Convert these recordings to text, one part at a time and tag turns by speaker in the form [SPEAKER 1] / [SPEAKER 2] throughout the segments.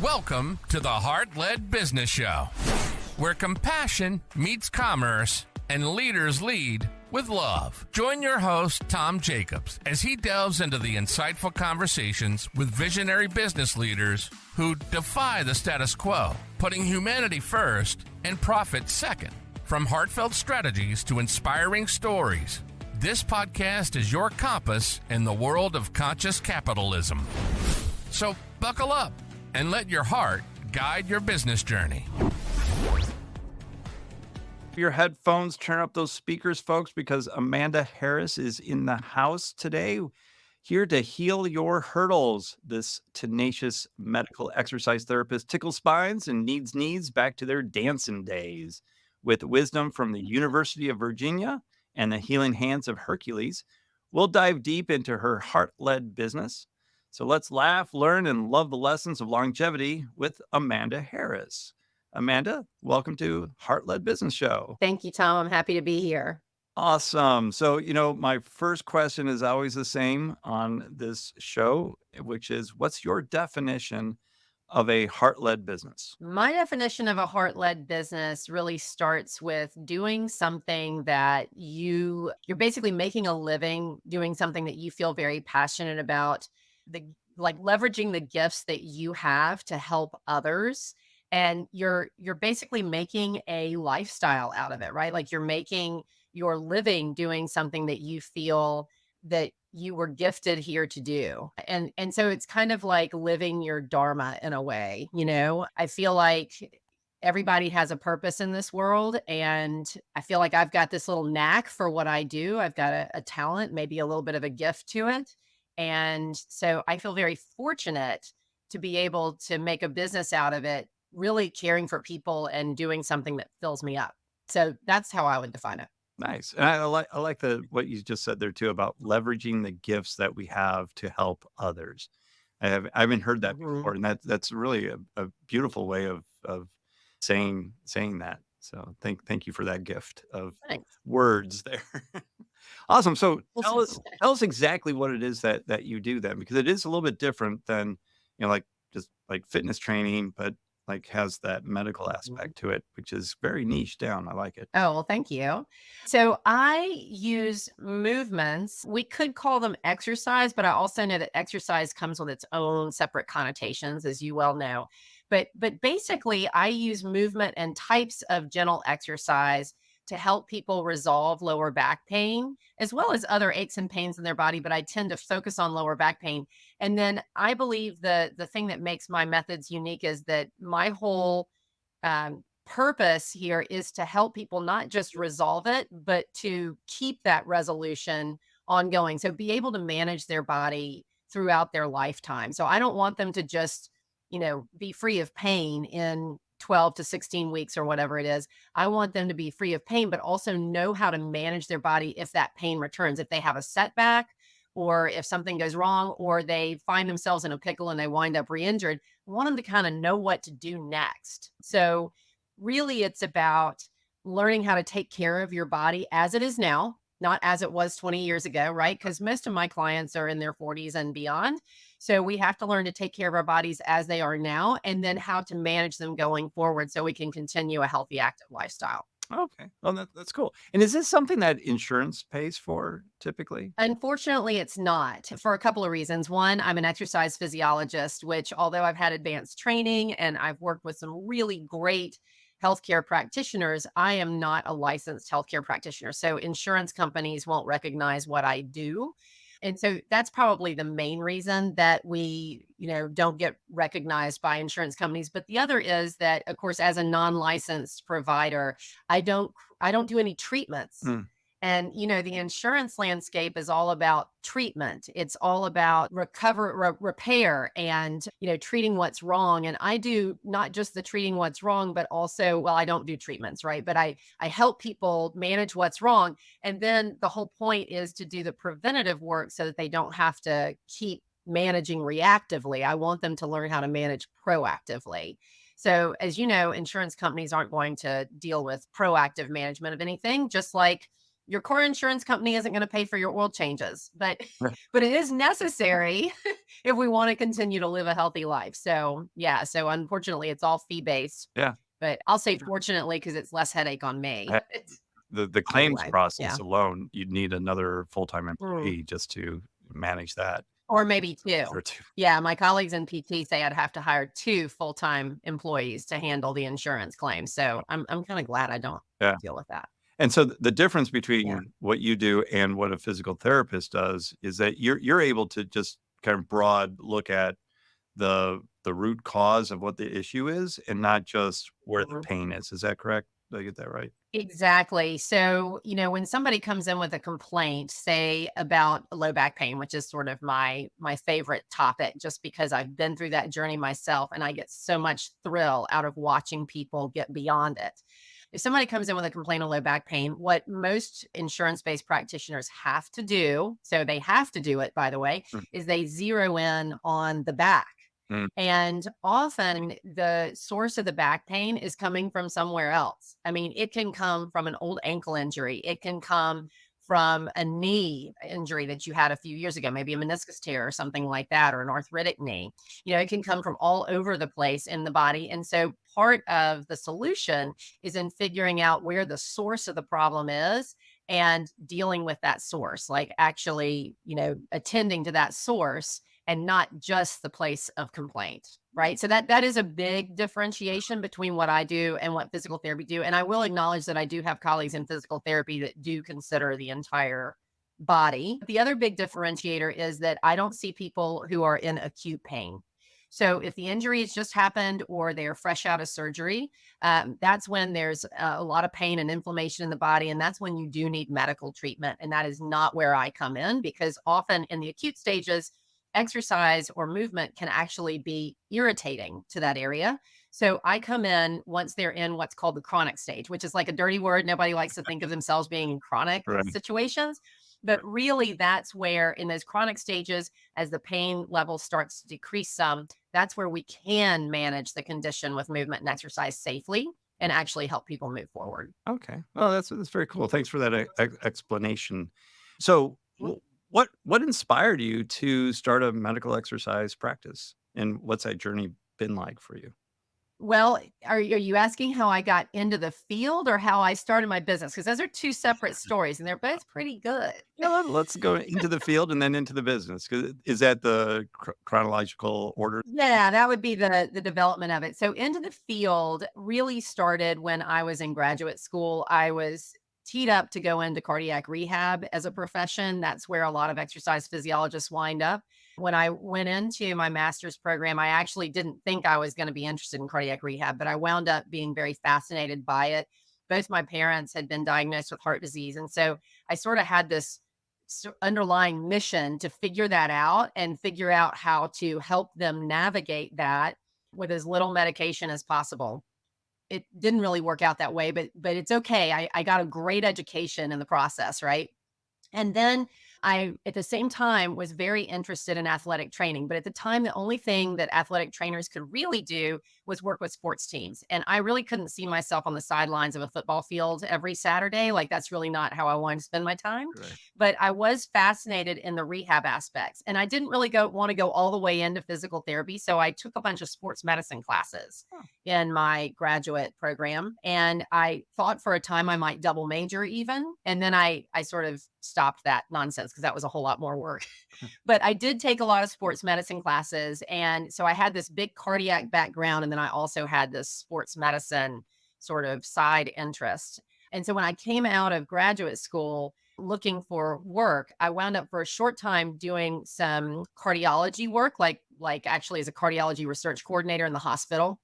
[SPEAKER 1] Welcome to the Heart-Led Business Show, where compassion meets commerce and leaders lead with love. Join your host, Tom Jacobs, as he delves into the insightful conversations with visionary business leaders who defy the status quo, putting humanity first and profit second. From heartfelt strategies to inspiring stories, this podcast is your compass in the world of conscious capitalism. So buckle up and let your heart guide your business journey.
[SPEAKER 2] Your headphones, turn up those speakers, folks, because Amanda Harris is in the house today, here to heal your hurdles. This tenacious medical exercise therapist tickles spines and needs knees back to their dancing days. With wisdom from the University of Virginia and the healing hands of Hercules, we'll dive deep into her heart-led business. So let's laugh, learn, and love the lessons of longevity with Amanda Harris. Amanda, welcome to Heart-Led Business Show.
[SPEAKER 3] Thank you, Tom. I'm happy to be here.
[SPEAKER 2] Awesome. So, my first question is always the same on this show, which is, what's your definition of a heart-led business?
[SPEAKER 3] My definition of a heart-led business really starts with doing something that you're basically making a living, doing something that you feel very passionate about, leveraging the gifts that you have to help others. And you're basically making a lifestyle out of it, right? Like you're living doing something that you feel that you were gifted here to do. And so it's kind of like living your dharma in a way, I feel like everybody has a purpose in this world. And I feel like I've got this little knack for what I do. I've got a talent, maybe a little bit of a gift to it. And so I feel very fortunate to be able to make a business out of it, really caring for people and doing something that fills me up. So that's how I would define it.
[SPEAKER 2] Nice. And I like what you just said there too about leveraging the gifts that we have to help others. I haven't heard that before, and that's really a beautiful way of saying that. So thank you for that gift of words there. Awesome. So tell us exactly what it is that you do then, because it is a little bit different than, just like fitness training, but has that medical aspect to it, which is very niche down. I like it.
[SPEAKER 3] Oh, well, thank you. So I use movements. We could call them exercise, but I also know that exercise comes with its own separate connotations, as you well know. But basically, I use movement and types of gentle exercise to help people resolve lower back pain, as well as other aches and pains in their body. But I tend to focus on lower back pain. And then I believe the thing that makes my methods unique is that my whole purpose here is to help people not just resolve it, but to keep that resolution ongoing. So be able to manage their body throughout their lifetime. So I don't want them to just, be free of pain in 12 to 16 weeks or whatever it is. I want them to be free of pain, but also know how to manage their body if that pain returns, if they have a setback or if something goes wrong or they find themselves in a pickle and they wind up re-injured. I want them to kind of know what to do next. So really it's about learning how to take care of your body as it is now, not as it was 20 years ago, right? Because most of my clients are in their 40s and beyond. So we have to learn to take care of our bodies as they are now, and then how to manage them going forward so we can continue a healthy, active lifestyle.
[SPEAKER 2] Okay. Well, that's cool. And is this something that insurance pays for typically?
[SPEAKER 3] Unfortunately, it's not, for a couple of reasons. One, I'm an exercise physiologist, which although I've had advanced training and I've worked with some really great healthcare practitioners, I am not a licensed healthcare practitioner. So insurance companies won't recognize what I do. And so that's probably the main reason that we, don't get recognized by insurance companies. But the other is that, of course, as a non-licensed provider, I don't do any treatments. And, the insurance landscape is all about treatment. It's all about repair and, treating what's wrong. And I do not just the treating what's wrong, but also, I don't do treatments, right? But I help people manage what's wrong. And then the whole point is to do the preventative work so that they don't have to keep managing reactively. I want them to learn how to manage proactively. So as you know, insurance companies aren't going to deal with proactive management of anything, just like your car insurance company isn't going to pay for your oil changes, but
[SPEAKER 2] Right.
[SPEAKER 3] but it is necessary if we want to continue to live a healthy life. So yeah, so unfortunately, it's all fee based.
[SPEAKER 2] Yeah.
[SPEAKER 3] But I'll say fortunately because it's less headache on me.
[SPEAKER 2] I the claims
[SPEAKER 3] Anyway,
[SPEAKER 2] process
[SPEAKER 3] yeah.
[SPEAKER 2] alone, you'd need another full-time
[SPEAKER 3] Mm.
[SPEAKER 2] employee just to manage that,
[SPEAKER 3] Or maybe 2.
[SPEAKER 2] or 2.
[SPEAKER 3] Yeah, my colleagues in PT say I'd have to hire 2 full-time employees to handle the insurance claims, so I'm kinda glad I don't
[SPEAKER 2] Yeah.
[SPEAKER 3] deal with that.
[SPEAKER 2] And so the difference
[SPEAKER 3] Yeah.
[SPEAKER 2] between what you do and what a physical therapist does is that you're able to just kind of broad look at the root cause of what the issue is and not just where the
[SPEAKER 3] Mhm.
[SPEAKER 2] pain is. Is that correct? Did I get that right?
[SPEAKER 3] Exactly. So, when somebody comes in with a complaint, say about low back pain, which is sort of my favorite topic just because I've been through that journey myself and I get so much thrill out of watching people get beyond it. If somebody comes in with a complaint of low back pain, what most insurance-based practitioners have to do, so they have to do it by the way,
[SPEAKER 2] Mm,
[SPEAKER 3] is they zero in on the back.
[SPEAKER 2] mm,
[SPEAKER 3] And often the source of the back pain is coming from somewhere else. I mean, it can come from an old ankle injury. It can come from a knee injury that you had a few years ago, maybe a meniscus tear or something like that, or an arthritic knee. It can come from all over the place in the body. And so part of the solution is in figuring out where the source of the problem is and dealing with that source, like actually, attending to that source and not just the place of complaint, right? So that is a big differentiation between what I do and what physical therapy do. And I will acknowledge that I do have colleagues in physical therapy that do consider the entire body. The other big differentiator is that I don't see people who are in acute pain. So if the injury has just happened or they're fresh out of surgery, that's when there's a lot of pain and inflammation in the body. And that's when you do need medical treatment. And that is not where I come in because often in the acute stages, exercise or movement can actually be irritating to that area. So I come in once they're in what's called the chronic stage, which is like a dirty word. Nobody likes to think of themselves being in chronic
[SPEAKER 2] right.
[SPEAKER 3] situations. But really, that's where in those chronic stages, as the pain level starts to decrease some, that's where we can manage the condition with movement and exercise safely and actually help people move forward.
[SPEAKER 2] Okay. Well, that's very cool. Thanks for that explanation. So, what inspired you to start a medical exercise practice, and what's that journey been like for you?
[SPEAKER 3] Well, are you asking how I got into the field or how I started my business? Because those are 2 separate stories, and they're both pretty good.
[SPEAKER 2] Yeah, let's go into the field and then into the business. 'Cause is that the chronological order?
[SPEAKER 3] Yeah, that would be the development of it. So into the field really started when I was in graduate school. I was teed up to go into cardiac rehab as a profession. That's where a lot of exercise physiologists wind up. When I went into my master's program, I actually didn't think I was going to be interested in cardiac rehab, but I wound up being very fascinated by it. Both my parents had been diagnosed with heart disease. And so I sort of had this underlying mission to figure that out and figure out how to help them navigate that with as little medication as possible. It didn't really work out that way, but it's okay. I got a great education in the process, right? And then I, at the same time, was very interested in athletic training. But at the time, the only thing that athletic trainers could really do was work with sports teams. And I really couldn't see myself on the sidelines of a football field every Saturday. Like, that's really not how I wanted to spend my time.
[SPEAKER 2] Right.
[SPEAKER 3] But I was fascinated in the rehab aspects. And I didn't really want to go all the way into physical therapy. So I took a bunch of sports medicine classes
[SPEAKER 2] Huh.
[SPEAKER 3] in my graduate program. And I thought for a time I might double major even. And then I sort of stopped that nonsense because that was a whole lot more work. But I did take a lot of sports medicine classes. And so I had this big cardiac background. And then I also had this sports medicine sort of side interest. And so when I came out of graduate school looking for work, I wound up for a short time doing some cardiology work, like actually as a cardiology research coordinator in the hospital.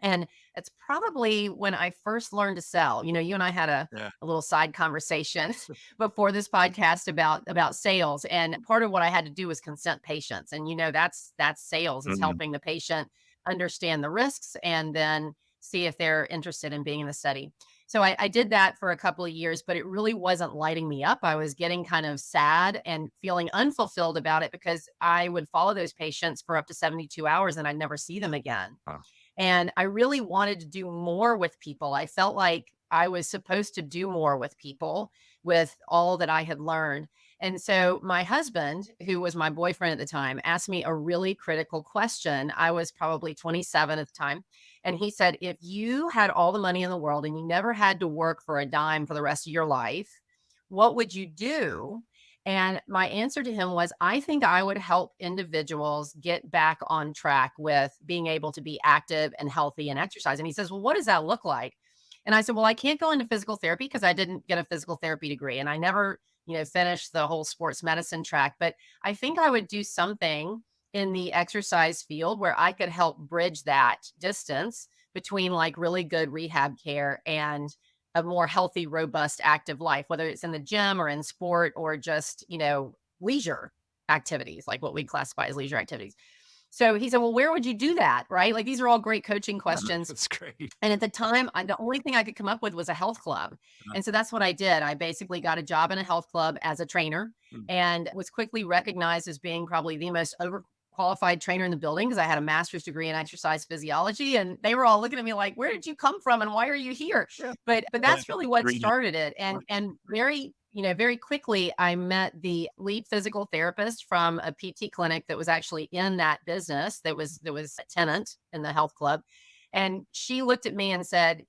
[SPEAKER 3] And it's probably when I first learned to sell. You and I had
[SPEAKER 2] Yeah.
[SPEAKER 3] a little side conversation before this podcast about sales. And part of what I had to do was consent patients. And that's sales is
[SPEAKER 2] Mhm.
[SPEAKER 3] helping the patient understand the risks and then see if they're interested in being in the study. So I did that for a couple of years, but it really wasn't lighting me up. I was getting kind of sad and feeling unfulfilled about it because I would follow those patients for up to 72 hours and I'd never see them again.
[SPEAKER 2] Wow.
[SPEAKER 3] And I really wanted to do more with people. I felt like I was supposed to do more with people with all that I had learned. And so my husband, who was my boyfriend at the time, asked me a really critical question. I was probably 27 at the time. And he said, if you had all the money in the world and you never had to work for a dime for the rest of your life, what would you do? And my answer to him was, I think I would help individuals get back on track with being able to be active and healthy and exercise. And he says, well, what does that look like? And I said, well, I can't go into physical therapy because I didn't get a physical therapy degree and I never, finished the whole sports medicine track. But I think I would do something in the exercise field where I could help bridge that distance between like really good rehab care and a more healthy, robust, active life, whether it's in the gym or in sport or just, leisure activities, like what we classify as leisure activities. So he said, well, where would you do that? Right. Like these are all great coaching questions.
[SPEAKER 2] That's great.
[SPEAKER 3] And at the time, the only thing I could come up with was a health club. And so that's what I did. I basically got a job in a health club as a trainer
[SPEAKER 2] Mm.
[SPEAKER 3] and was quickly recognized as being probably the most overqualified trainer in the building because I had a master's degree in exercise physiology. And they were all looking at me like, where did you come from and why are you here?
[SPEAKER 2] Yeah.
[SPEAKER 3] But that's really what
[SPEAKER 2] Greedy.
[SPEAKER 3] started it. And very quickly I met the lead physical therapist from a PT clinic that was actually in that business that was a tenant in the health club. And she looked at me and said,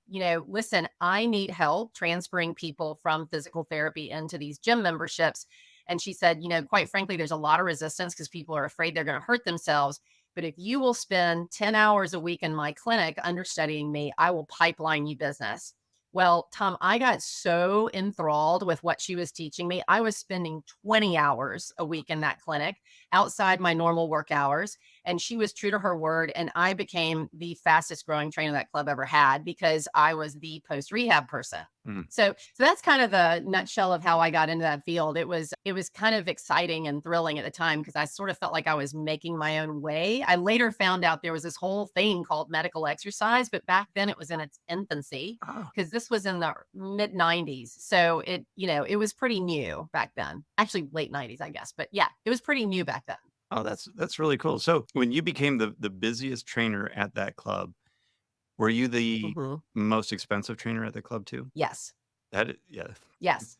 [SPEAKER 3] listen, I need help transferring people from physical therapy into these gym memberships. And she said, quite frankly, there's a lot of resistance because people are afraid they're going to hurt themselves. But if you will spend 10 hours a week in my clinic understudying me, I will pipeline you business. Well, Tom, I got so enthralled with what she was teaching me. I was spending 20 hours a week in that clinic outside my normal work hours. And she was true to her word. And I became the fastest growing trainer that club ever had because I was the post rehab person.
[SPEAKER 2] Mm.
[SPEAKER 3] So that's kind of the nutshell of how I got into that field. It was kind of exciting and thrilling at the time because I sort of felt like I was making my own way. I later found out there was this whole thing called medical exercise, but back then it was in its infancy
[SPEAKER 2] Oh,
[SPEAKER 3] because this was in the mid 90s. So it was pretty new back then. Actually late 90s, I guess. But yeah, it was pretty new back then.
[SPEAKER 2] oh, that's really cool. So when you became the busiest trainer at that club, were you the
[SPEAKER 3] Mhm.
[SPEAKER 2] most expensive trainer at the club too?
[SPEAKER 3] Yes.
[SPEAKER 2] Yeah.
[SPEAKER 3] Yes.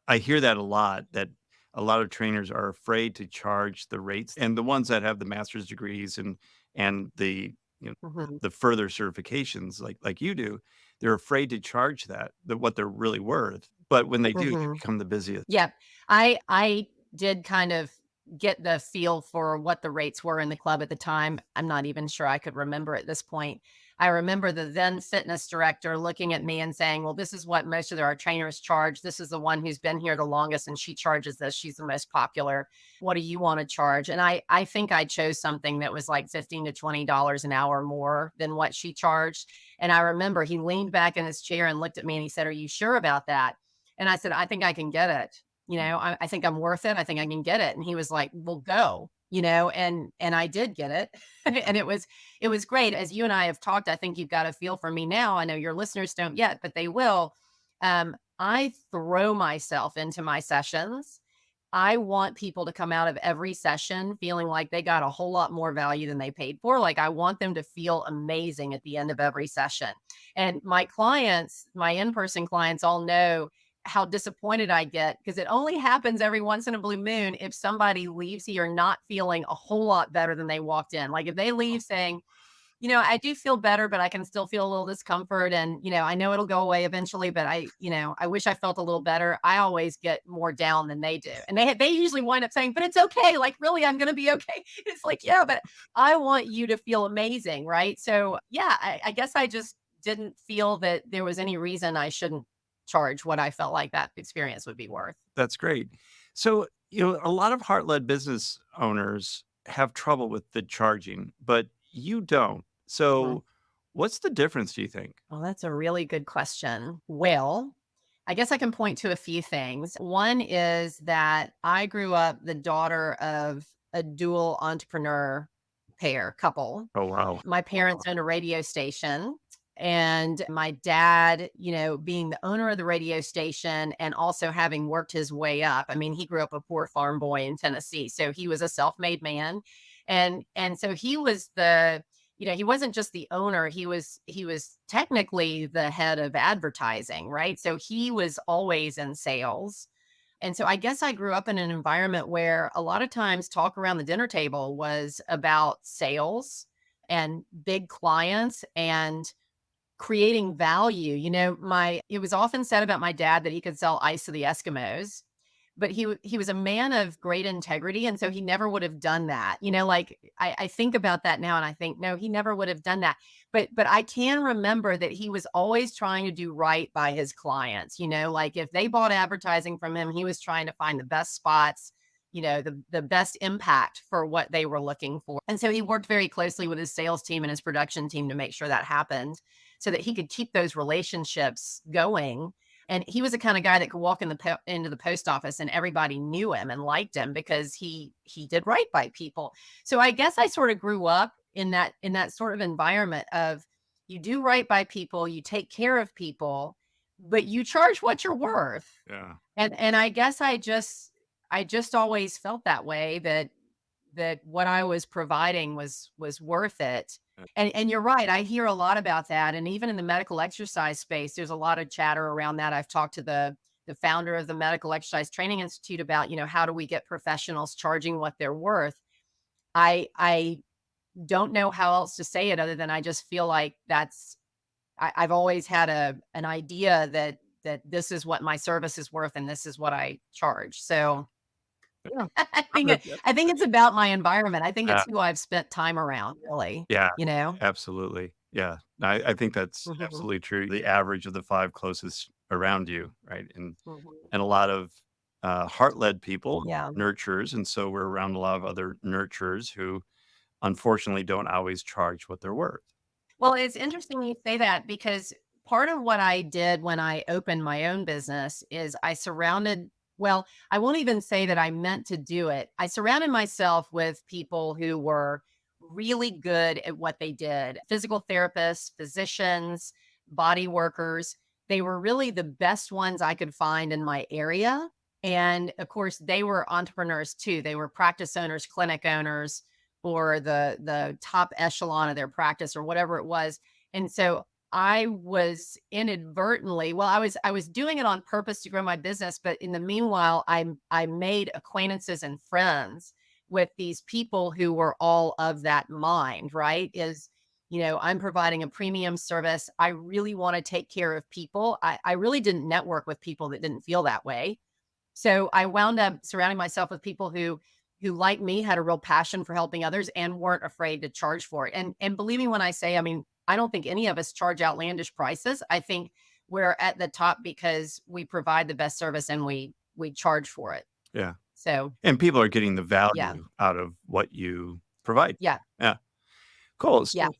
[SPEAKER 2] I hear that a lot, that a lot of trainers are afraid to charge the rates, and the ones that have the master's degrees and the,
[SPEAKER 3] Mhm.
[SPEAKER 2] the further certifications like you do, they're afraid to charge what they're really worth. But when they do, you
[SPEAKER 3] Mhm.
[SPEAKER 2] become the busiest.
[SPEAKER 3] Yeah. I did kind of get the feel for what the rates were in the club at the time. I'm not even sure I could remember at this point. I remember the then fitness director looking at me and saying, well, this is what most of our trainers charge. This is the one who's been here the longest and she charges this. She's the most popular. What do you want to charge? And I think I chose something that was like $15 to $20 an hour more than what she charged. And I remember he leaned back in his chair and looked at me and he said, are you sure about that? And I said, I think I can get it. I think I'm worth it. I think I can get it. And he was like, well, go, and I did get it. And it was great. As you and I have talked, I think you've got a feel for me now. I know your listeners don't yet, but they will. I throw myself into my sessions. I want people to come out of every session feeling like they got a whole lot more value than they paid for. Like I want them to feel amazing at the end of every session. And my clients, my in-person clients all know how disappointed I get because it only happens every once in a blue moon if somebody leaves here not feeling a whole lot better than they walked in. Like if they leave saying, I do feel better, but I can still feel a little discomfort. And, I know it'll go away eventually, but I wish I felt a little better. I always get more down than they do. And they usually wind up saying, but it's okay. Like, really, I'm going to be okay. It's like, yeah, but I want you to feel amazing. Right. So, yeah, I guess I just didn't feel that there was any reason I shouldn't charge what I felt like that experience would be worth.
[SPEAKER 2] That's great. So, a lot of heart-led business owners have trouble with the charging, but you don't.
[SPEAKER 3] Mhm.
[SPEAKER 2] So, what's the difference, do you think?
[SPEAKER 3] Well, that's a really good question. Well, I guess I can point to a few things. One is that I grew up the daughter of a dual entrepreneur couple.
[SPEAKER 2] Oh, wow.
[SPEAKER 3] My parents owned a radio station. And my dad, being the owner of the radio station and also having worked his way up. I mean, he grew up a poor farm boy in Tennessee. So he was a self-made man. And so he was he wasn't just the owner, he was technically the head of advertising, right? So he was always in sales. And so I guess I grew up in an environment where a lot of times talk around the dinner table was about sales and big clients and creating value. My it was often said about my dad that he could sell ice to the Eskimos, but he was a man of great integrity, and so he never would have done that. Like I think about that now and I think, no, he never would have done that. But I can remember that he was always trying to do right by his clients. Like if they bought advertising from him, he was trying to find the best spots, the best impact for what they were looking for. And so he worked very closely with his sales team and his production team to make sure that happened so that he could keep those relationships going. And he was the kind of guy that could walk into the post office and everybody knew him and liked him because he did right by people. So I guess I sort of grew up in that sort of environment of you do right by people, you take care of people, but you charge what you're worth.
[SPEAKER 2] Yeah.
[SPEAKER 3] And I guess I just always felt that way, that what I was providing was worth it. And you're right, I hear a lot about that, and even in the medical exercise space, there's a lot of chatter around that. I've talked to the founder of the Medical Exercise Training Institute about, how do we get professionals charging what they're worth? I don't know how else to say it other than I just feel like I've always had an idea that this is what my service is worth and this is what I charge. So
[SPEAKER 2] Yeah.
[SPEAKER 3] I
[SPEAKER 2] I'm
[SPEAKER 3] think
[SPEAKER 2] with
[SPEAKER 3] it
[SPEAKER 2] you.
[SPEAKER 3] I think it's about my environment. I think
[SPEAKER 2] Yeah.
[SPEAKER 3] it's who I've spent time around, really,
[SPEAKER 2] Yeah.
[SPEAKER 3] you know?
[SPEAKER 2] Absolutely. Yeah. I think that's
[SPEAKER 3] Mhm,
[SPEAKER 2] absolutely true. The average of the 5 closest around you, right?
[SPEAKER 3] mhm.
[SPEAKER 2] And a lot of, heart-led people,
[SPEAKER 3] Yeah.
[SPEAKER 2] nurturers, and so we're around a lot of other nurturers who unfortunately don't always charge what they're worth.
[SPEAKER 3] Well, it's interesting you say that because part of what I did when I opened my own business is I won't even say that I meant to do it. I surrounded myself with people who were really good at what they did, physical therapists, physicians, body workers. They were really the best ones I could find in my area. And of course, they were entrepreneurs too. They were practice owners, clinic owners, or the top echelon of their practice or whatever it was. And so I was inadvertently, well, I was doing it on purpose to grow my business, but in the meanwhile, I made acquaintances and friends with these people who were all of that mind, right? I'm providing a premium service. I really want to take care of people. I really didn't network with people that didn't feel that way. So I wound up surrounding myself with people who like me had a real passion for helping others and weren't afraid to charge for it. And believe me when I say, I mean, I don't think any of us charge outlandish prices. I think we're at the top because we provide the best service and we charge for it.
[SPEAKER 2] Yeah.
[SPEAKER 3] So,
[SPEAKER 2] And people are getting the
[SPEAKER 3] yeah.
[SPEAKER 2] value out of what you provide.
[SPEAKER 3] Yeah.
[SPEAKER 2] Yeah. Cool.
[SPEAKER 3] Yeah.
[SPEAKER 2] So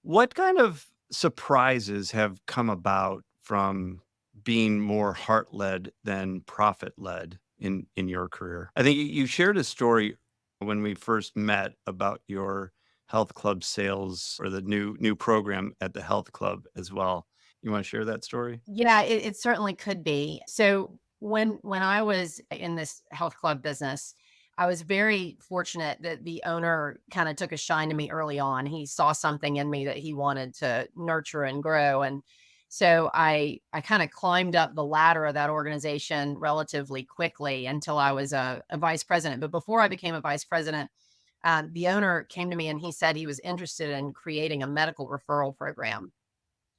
[SPEAKER 2] what kind of surprises have come about from being more heart-led than profit-led in your career? I think you shared a story when we first met about your health club sales or the new program at the health club as well. You wanna share that story?
[SPEAKER 3] Yeah, it certainly could be. So when I was in this health club business, I was very fortunate that the owner kind of took a shine to me early on. He saw something in me that he wanted to nurture and grow. And so I kind of climbed up the ladder of that organization relatively quickly until I was a vice president. But before I became a vice president, the owner came to me and he said he was interested in creating a medical referral program.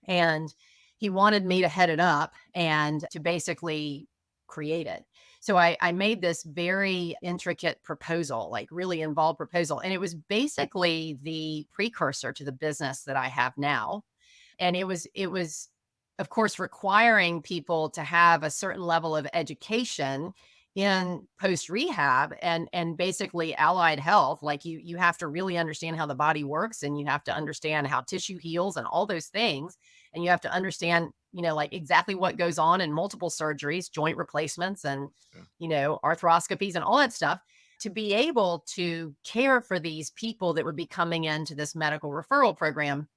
[SPEAKER 3] And he wanted me to head it up and to basically create it. So I made this very intricate proposal, like really involved proposal. And it was basically the precursor to the business that I have now. And it was of course requiring people to have a certain level of education in post rehab and basically allied health. Like you have to really understand how the body works, and you have to understand how tissue heals and all those things, and you have to understand, like exactly what goes on in multiple surgeries, joint replacements, and
[SPEAKER 2] Yeah.
[SPEAKER 3] arthroscopies and all that stuff, to be able to care for these people that would be coming into this medical referral program.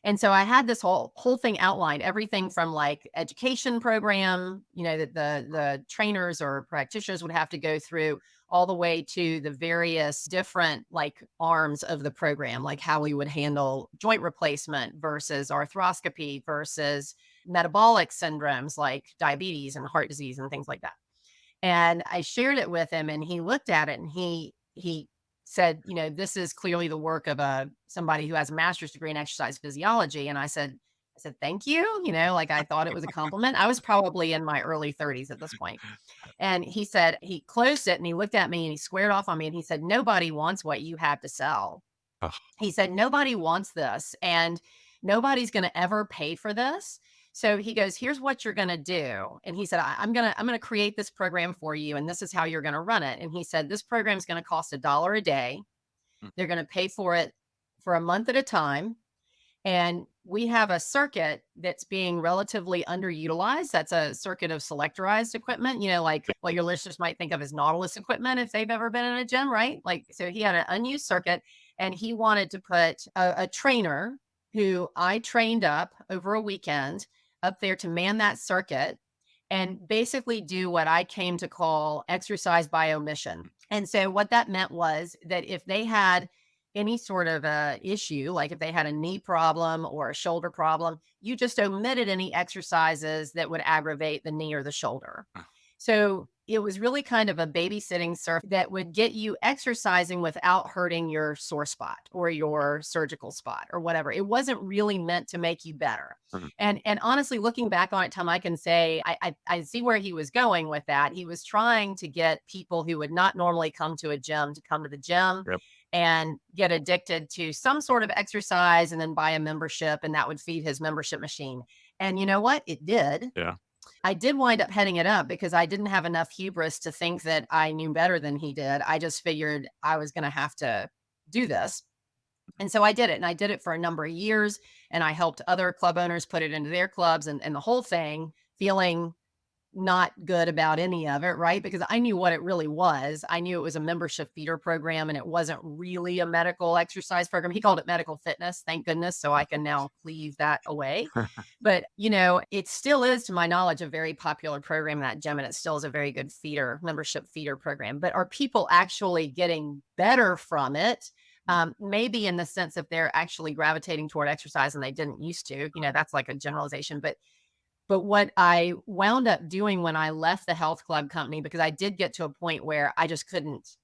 [SPEAKER 3] And so I had this whole thing outlined, everything from like education program, that the trainers or practitioners would have to go through, all the way to the various different like arms of the program, like how we would handle joint replacement versus arthroscopy versus metabolic syndromes like diabetes and heart disease and things like that. And I shared it with him and he looked at it and he said, this is clearly the work of somebody who has a master's degree in exercise physiology. And I said, thank you. Like I thought it was a compliment. I was probably in my early 30s at this point. And he said, he closed it and he looked at me and he squared off on me and he said, nobody wants what you have to sell.
[SPEAKER 2] Ugh.
[SPEAKER 3] He said, nobody wants this and nobody's going to ever pay for this. So he goes, here's what you're going to do. And he said, I'm going to create this program for you. And this is how you're going to run it. And he said, this program is going to cost $1 a day.
[SPEAKER 2] Mm.
[SPEAKER 3] They're going to pay for it for a month at a time. And we have a circuit that's being relatively underutilized. That's a circuit of selectorized equipment, like what your listeners might think of as Nautilus equipment if they've ever been in a gym, right? Like, so he had an unused circuit and he wanted to put a trainer who I trained up over a weekend up there to man that circuit and basically do what I came to call exercise by omission. And so what that meant was that if they had any sort of issue, like if they had a knee problem or a shoulder problem, you just omitted any exercises that would aggravate the knee or the shoulder. So it was really kind of a babysitting surf that would get you exercising without hurting your sore spot or your surgical spot or whatever. It wasn't really meant to make you better.
[SPEAKER 2] Mhm.
[SPEAKER 3] And honestly, looking back on it, Tom, I can say I see where he was going with that. He was trying to get people who would not normally come to a gym to come to the gym.
[SPEAKER 2] Yep.
[SPEAKER 3] And get addicted to some sort of exercise and then buy a membership and that would feed his membership machine. And you know what? It did.
[SPEAKER 2] Yeah.
[SPEAKER 3] I did wind up heading it up because I didn't have enough hubris to think that I knew better than he did. I just figured I was going to have to do this. And so I did it. And I did it for a number of years. And I helped other club owners put it into their clubs and the whole thing, feeling not good about any of it, right? Because I knew what it really was. I knew it was a membership feeder program and it wasn't really a medical exercise program. He called it medical fitness, thank goodness. So I can now leave that away. But, it still is, to my knowledge, a very popular program in that gym. And it still is a very good membership feeder program. But are people actually getting better from it? Maybe in the sense if they're actually gravitating toward exercise and they didn't used to, that's like a generalization. But what I wound up doing when I left the health club company, because I did get to a point where I just couldn't,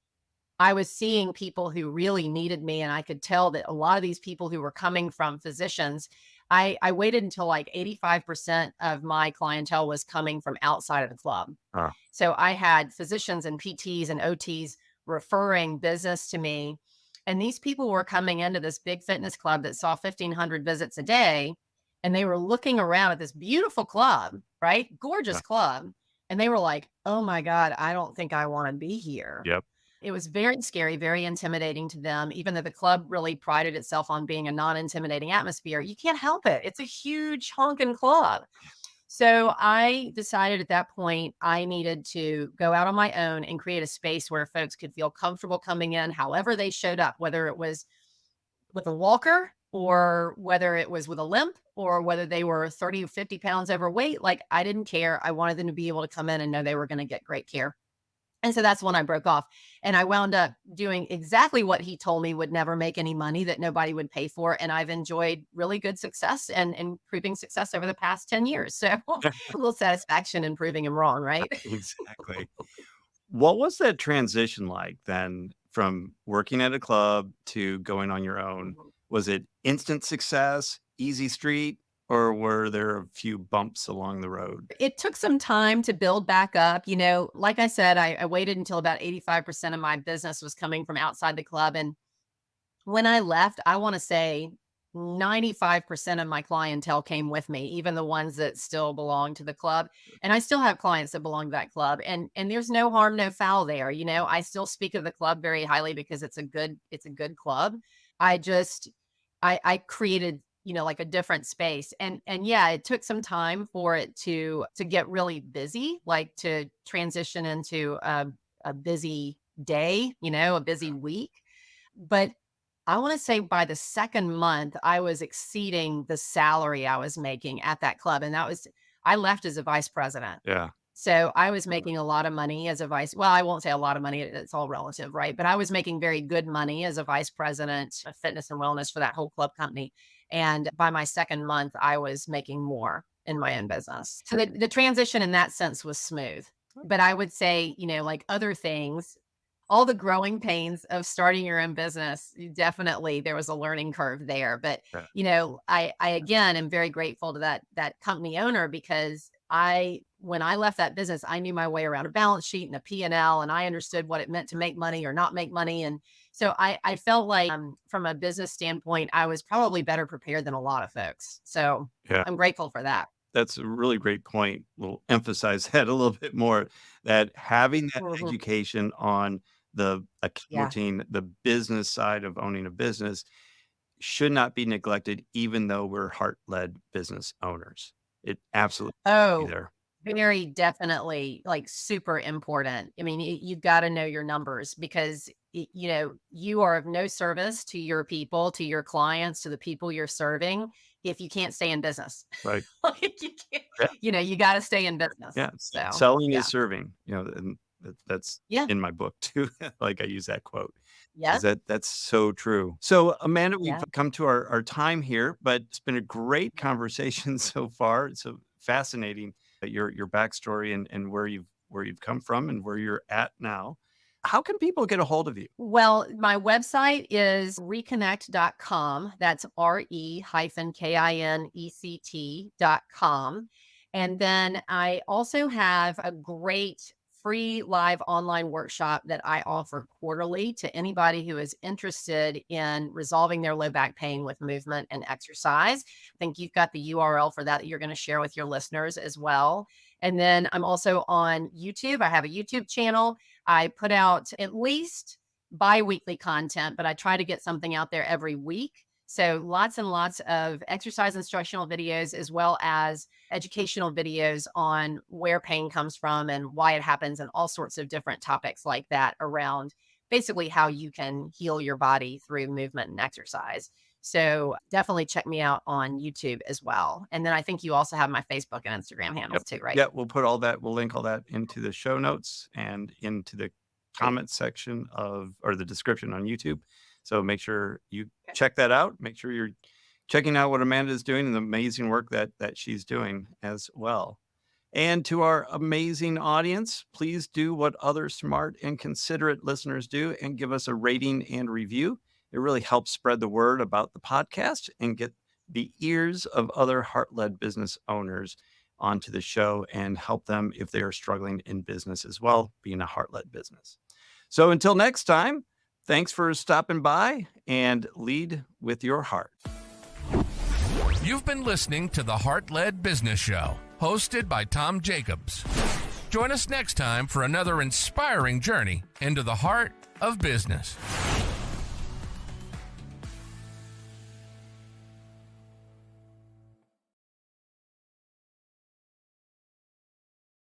[SPEAKER 3] I was seeing people who really needed me. And I could tell that a lot of these people who were coming from physicians, I waited until like 85% of my clientele was coming from outside of the club.
[SPEAKER 2] Oh.
[SPEAKER 3] So I had physicians and PTs and OTs referring business to me. And these people were coming into this big fitness club that saw 1,500 visits a day. And they were looking around at this beautiful club, right? Gorgeous club. And they were like, oh my God, I don't think I want to be here.
[SPEAKER 2] Yep.
[SPEAKER 3] It was very scary, very intimidating to them, even though the club really prided itself on being a non-intimidating atmosphere. You can't help it. It's a huge honking club. So I decided at that point, I needed to go out on my own and create a space where folks could feel comfortable coming in, however they showed up, whether it was with a walker or whether it was with a limp or whether they were 30 or 50 pounds overweight. Like I didn't care. I wanted them to be able to come in and know they were going to get great care. And so that's when I broke off and I wound up doing exactly what he told me would never make any money, that nobody would pay for. And I've enjoyed really good success and proving success over the past 10 years. So a little satisfaction in proving him wrong, right?
[SPEAKER 2] Exactly. What was that transition like then from working at a club to going on your own? Was it instant success, easy street, or were there a few bumps along the road?
[SPEAKER 3] It took some time to build back up. Like I said, I waited until about 85% of my business was coming from outside the club. And when I left, I want to say 95% of my clientele came with me, even the ones that still belong to the club. And I still have clients that belong to that club. And there's no harm, no foul there. I still speak of the club very highly because it's a good club. I created, like a different space. And yeah, it took some time for it to get really busy, like to transition into a busy day, a busy week. But I want to say by the second month, I was exceeding the salary I was making at that club. And I left as a vice president.
[SPEAKER 2] Yeah.
[SPEAKER 3] So I was making a lot of money as a well, I won't say a lot of money, it's all relative, right? But I was making very good money as a vice president of fitness and wellness for that whole club company. And by my second month, I was making more in my own business. So the transition in that sense was smooth. But I would say, like other things, all the growing pains of starting your own business, definitely there was a learning curve there. But
[SPEAKER 2] Yeah.
[SPEAKER 3] I again am very grateful to that company owner, because when I left that business, I knew my way around a balance sheet and a P&L, and I understood what it meant to make money or not make money. And so I felt like, from a business standpoint, I was probably better prepared than a lot of folks. So
[SPEAKER 2] Yeah.
[SPEAKER 3] I'm grateful for that.
[SPEAKER 2] That's a really great point. We'll emphasize that a little bit more, that having that
[SPEAKER 3] Mhm.
[SPEAKER 2] education on the
[SPEAKER 3] Yeah.
[SPEAKER 2] accounting, the business side of owning a business should not be neglected, even though we're heart-led business owners. It absolutely should be
[SPEAKER 3] Oh,
[SPEAKER 2] there.
[SPEAKER 3] very definitely, like, super important. I mean, you've got to know your numbers, because you are of no service to your people, to your clients, to the people you're serving, if you can't stay in business.
[SPEAKER 2] Right.
[SPEAKER 3] Like, you can't,
[SPEAKER 2] Yeah.
[SPEAKER 3] you got to stay in business.
[SPEAKER 2] Yeah.
[SPEAKER 3] So
[SPEAKER 2] Selling is
[SPEAKER 3] yeah,
[SPEAKER 2] serving, and that's
[SPEAKER 3] yeah,
[SPEAKER 2] in my book too. Like, I use that quote.
[SPEAKER 3] yeah,
[SPEAKER 2] Is that's so true. So, Amanda, we've
[SPEAKER 3] yeah.
[SPEAKER 2] come to our time here, but it's been a great conversation so far. It's so fascinating, your backstory and where you've come from and where you're at now. How can people get a hold of you?
[SPEAKER 3] Well, my website is reconnect.com. That's RE-KINECT.com. And then I also have a great free live online workshop that I offer quarterly to anybody who is interested in resolving their low back pain with movement and exercise. I think you've got the URL for that you're going to share with your listeners as well. And then I'm also on YouTube. I have a YouTube channel. I put out at least bi-weekly content, but I try to get something out there every week. So lots and lots of exercise instructional videos, as well as educational videos on where pain comes from and why it happens, and all sorts of different topics like that around basically how you can heal your body through movement and exercise. So definitely check me out on YouTube as well. And then I think you also have my Facebook and Instagram handles too, right?
[SPEAKER 2] Yeah, we'll link all that into the show notes and into the
[SPEAKER 3] Great.
[SPEAKER 2] comment section or the description on YouTube. So make sure you
[SPEAKER 3] Okay.
[SPEAKER 2] check that out. Make sure you're checking out what Amanda is doing and the amazing work that she's doing as well. And to our amazing audience, please do what other smart and considerate listeners do and give us a rating and review. It really helps spread the word about the podcast and get the ears of other heart-led business owners onto the show and help them if they are struggling in business as well, being a heart-led business. So until next time, thanks for stopping by, and lead with your heart.
[SPEAKER 1] You've been listening to the Heart-Led Business Show, hosted by Tom Jacobs. Join us next time for another inspiring journey into the heart of business.